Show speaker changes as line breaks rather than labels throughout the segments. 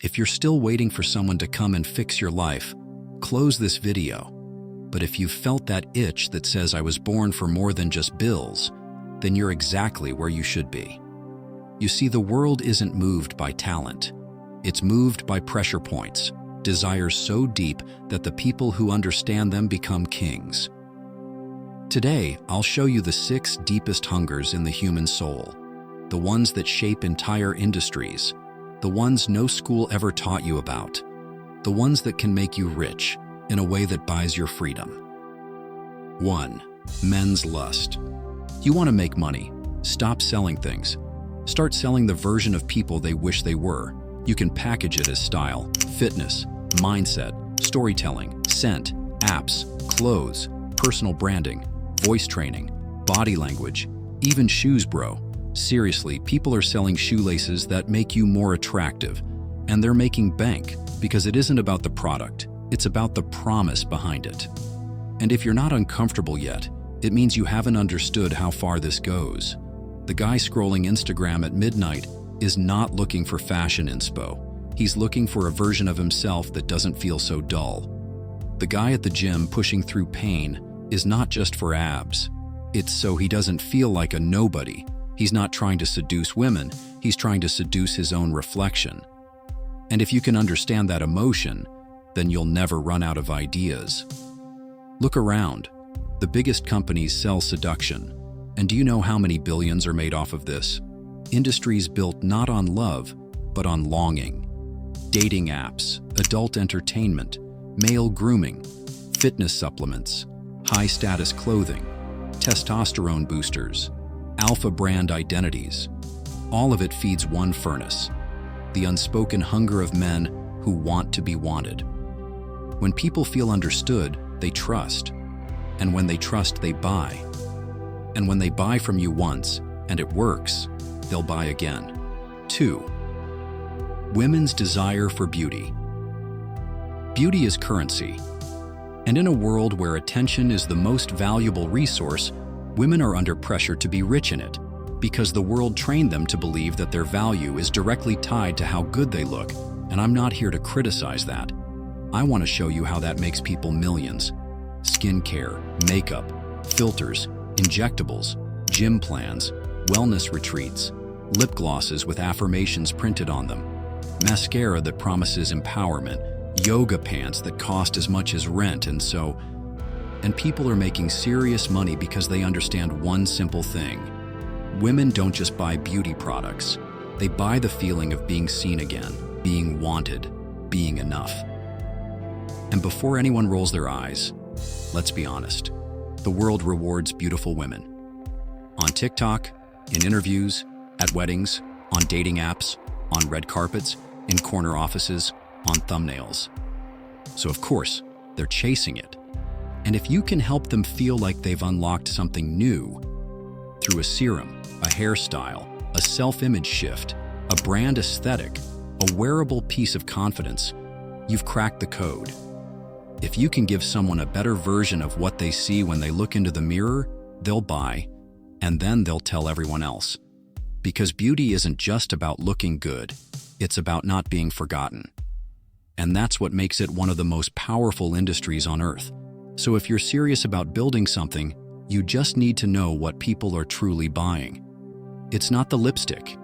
If you're still waiting for someone to come and fix your life, close this video. But if you've felt that itch that says I was born for more than just bills, then you're exactly where you should be. You see, the world isn't moved by talent. It's moved by pressure points, desires so deep that the people who understand them become kings. Today, I'll show you the 6 deepest hungers in the human soul, the ones that shape entire industries, the ones no school ever taught you about, the ones that can make you rich in a way that buys your freedom. 1. Men's lust. You want to make money. Stop selling things. Start selling the version of people they wish they were. You can package it as style, fitness, mindset, storytelling, scent, apps, clothes, personal branding, voice training, body language, even shoes, bro. Seriously, people are selling shoelaces that make you more attractive, and they're making bank because it isn't about the product, it's about the promise behind it. And if you're not uncomfortable yet, it means you haven't understood how far this goes. The guy scrolling Instagram at midnight is not looking for fashion inspo. He's looking for a version of himself that doesn't feel so dull. The guy at the gym pushing through pain is not just for abs. It's so he doesn't feel like a nobody. He's not trying to seduce women, he's trying to seduce his own reflection. And if you can understand that emotion, then you'll never run out of ideas. Look around. The biggest companies sell seduction. And do you know how many billions are made off of this? Industries built not on love, but on longing. Dating apps, adult entertainment, male grooming, fitness supplements, high-status clothing, testosterone boosters, alpha brand identities. All of it feeds one furnace, the unspoken hunger of men who want to be wanted. When people feel understood, they trust. And when they trust, they buy. And when they buy from you once, and it works, they'll buy again. 2. Women's desire for beauty. Beauty is currency. And in a world where attention is the most valuable resource, women are under pressure to be rich in it, because the world trained them to believe that their value is directly tied to how good they look, and I'm not here to criticize that. I want to show you how that makes people millions. Skincare, makeup, filters, injectables, gym plans, wellness retreats, lip glosses with affirmations printed on them, mascara that promises empowerment, yoga pants that cost as much as rent, and people are making serious money because they understand one simple thing. Women don't just buy beauty products. They buy the feeling of being seen again, being wanted, being enough. And before anyone rolls their eyes, let's be honest. The world rewards beautiful women. On TikTok, in interviews, at weddings, on dating apps, on red carpets, in corner offices, on thumbnails. So of course, they're chasing it. And if you can help them feel like they've unlocked something new through a serum, a hairstyle, a self-image shift, a brand aesthetic, a wearable piece of confidence, you've cracked the code. If you can give someone a better version of what they see when they look into the mirror, they'll buy, and then they'll tell everyone else. Because beauty isn't just about looking good, it's about not being forgotten. And that's what makes it one of the most powerful industries on earth. So if you're serious about building something, you just need to know what people are truly buying. It's not the lipstick.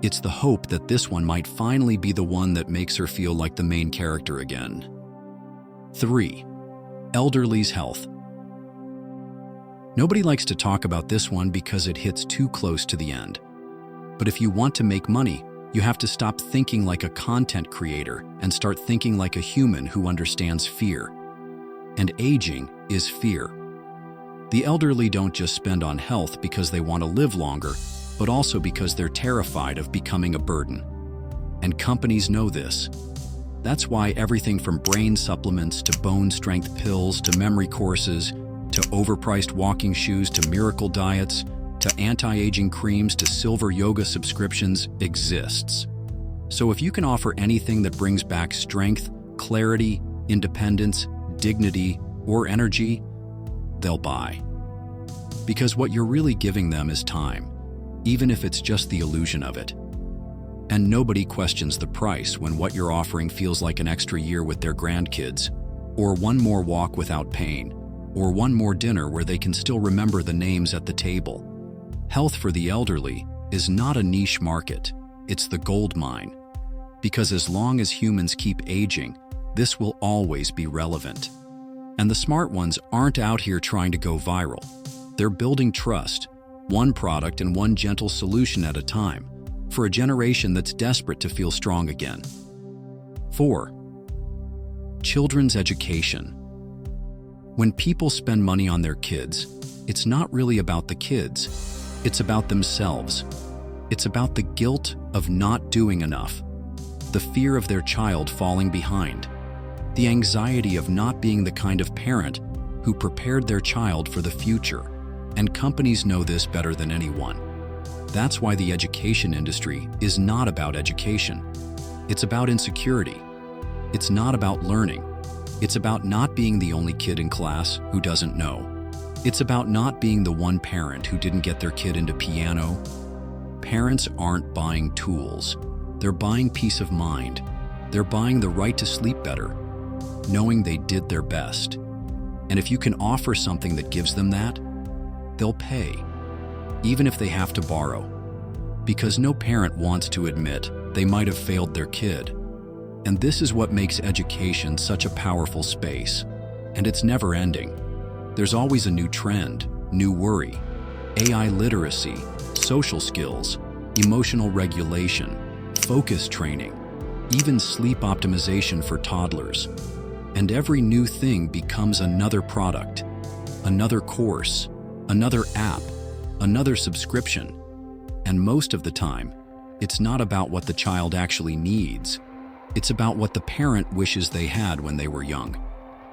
It's the hope that this one might finally be the one that makes her feel like the main character again. 3. Elderly's health. Nobody likes to talk about this one because it hits too close to the end. But if you want to make money, you have to stop thinking like a content creator and start thinking like a human who understands fear. And aging is fear. The elderly don't just spend on health because they want to live longer, but also because they're terrified of becoming a burden. And companies know this. That's why everything from brain supplements to bone strength pills to memory courses to overpriced walking shoes to miracle diets to anti-aging creams to silver yoga subscriptions exists. So if you can offer anything that brings back strength, clarity, independence, dignity, or energy, they'll buy. Because what you're really giving them is time, even if it's just the illusion of it. And nobody questions the price when what you're offering feels like an extra year with their grandkids, or one more walk without pain, or one more dinner where they can still remember the names at the table. Health for the elderly is not a niche market, it's the gold mine. Because as long as humans keep aging, this will always be relevant. And the smart ones aren't out here trying to go viral. They're building trust, one product and one gentle solution at a time, for a generation that's desperate to feel strong again. 4. Children's education. When people spend money on their kids, it's not really about the kids, it's about themselves. It's about the guilt of not doing enough, the fear of their child falling behind, the anxiety of not being the kind of parent who prepared their child for the future, and companies know this better than anyone. That's why the education industry is not about education. It's about insecurity. It's not about learning. It's about not being the only kid in class who doesn't know. It's about not being the one parent who didn't get their kid into piano. Parents aren't buying tools. They're buying peace of mind. They're buying the right to sleep better, knowing they did their best. And if you can offer something that gives them that, they'll pay, even if they have to borrow. Because no parent wants to admit they might have failed their kid. And this is what makes education such a powerful space. And it's never ending. There's always a new trend, new worry, AI literacy, social skills, emotional regulation, focus training, even sleep optimization for toddlers. And every new thing becomes another product, another course, another app, another subscription. And most of the time, it's not about what the child actually needs. It's about what the parent wishes they had when they were young.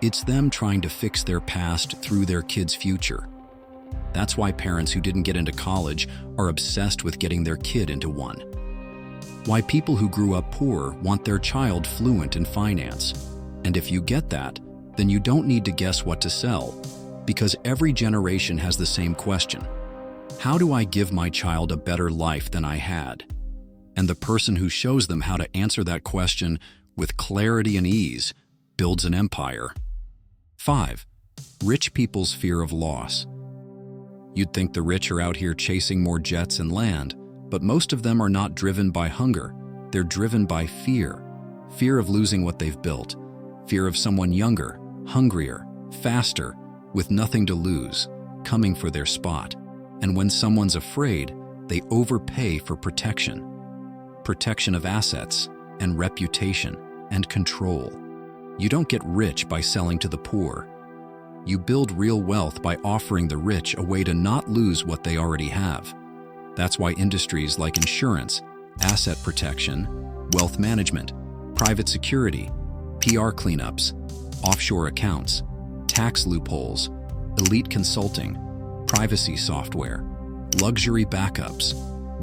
It's them trying to fix their past through their kid's future. That's why parents who didn't get into college are obsessed with getting their kid into one. Why people who grew up poor want their child fluent in finance. And if you get that, then you don't need to guess what to sell, because every generation has the same question. How do I give my child a better life than I had? And the person who shows them how to answer that question with clarity and ease builds an empire. 5. Rich people's fear of loss. You'd think the rich are out here chasing more jets and land, but most of them are not driven by hunger. They're driven by fear. Fear of losing what they've built. Fear of someone younger, hungrier, faster, with nothing to lose, coming for their spot. And when someone's afraid, they overpay for protection. Protection of assets and reputation and control. You don't get rich by selling to the poor. You build real wealth by offering the rich a way to not lose what they already have. That's why industries like insurance, asset protection, wealth management, private security, PR cleanups, offshore accounts, tax loopholes, elite consulting, privacy software, luxury backups,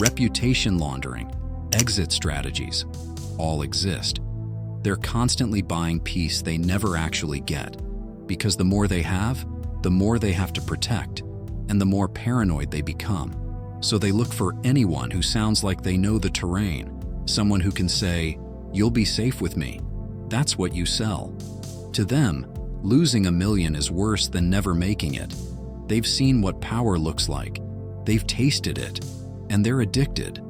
reputation laundering, exit strategies, all exist. They're constantly buying peace they never actually get, because the more they have to protect, and the more paranoid they become. So they look for anyone who sounds like they know the terrain, someone who can say, "You'll be safe with me." That's what you sell. To them, losing $1 million is worse than never making it. They've seen what power looks like. They've tasted it, and they're addicted.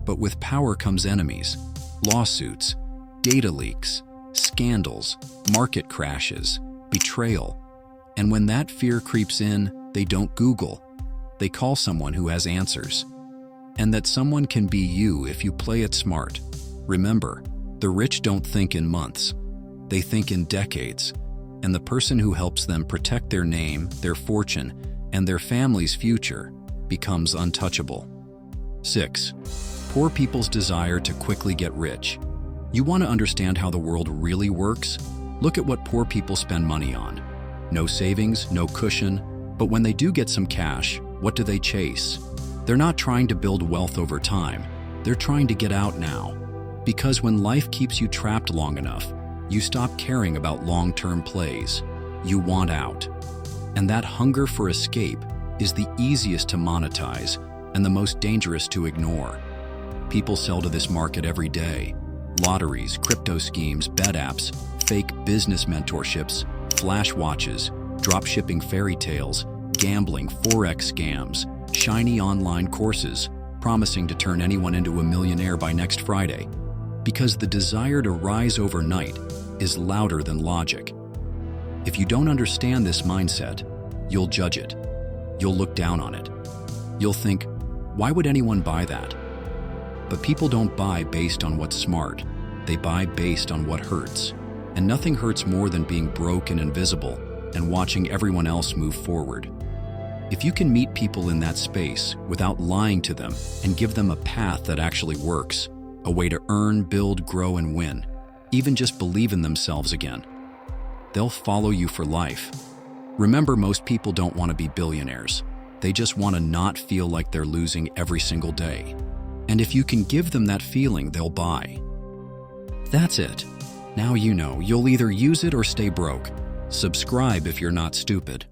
But with power comes enemies, lawsuits, data leaks, scandals, market crashes, betrayal. And when that fear creeps in, they don't Google. They call someone who has answers. And that someone can be you if you play it smart. Remember, the rich don't think in months. They think in decades. And the person who helps them protect their name, their fortune, and their family's future becomes untouchable. 6. Poor people's desire to quickly get rich. You want to understand how the world really works? Look at what poor people spend money on. No savings, no cushion, but when they do get some cash, what do they chase? They're not trying to build wealth over time. They're trying to get out now. Because when life keeps you trapped long enough, you stop caring about long-term plays. You want out. And that hunger for escape is the easiest to monetize and the most dangerous to ignore. People sell to this market every day. Lotteries, crypto schemes, bet apps, fake business mentorships, flash watches, drop-shipping fairy tales, gambling, forex scams, shiny online courses, promising to turn anyone into a millionaire by next Friday. Because the desire to rise overnight is louder than logic. If you don't understand this mindset, you'll judge it. You'll look down on it. You'll think, why would anyone buy that? But people don't buy based on what's smart. They buy based on what hurts. And nothing hurts more than being broke and invisible and watching everyone else move forward. If you can meet people in that space without lying to them and give them a path that actually works, a way to earn, build, grow, and win, even just believe in themselves again, they'll follow you for life. Remember, most people don't want to be billionaires. They just want to not feel like they're losing every single day. And if you can give them that feeling, they'll buy. That's it. Now you know, you'll either use it or stay broke. Subscribe if you're not stupid.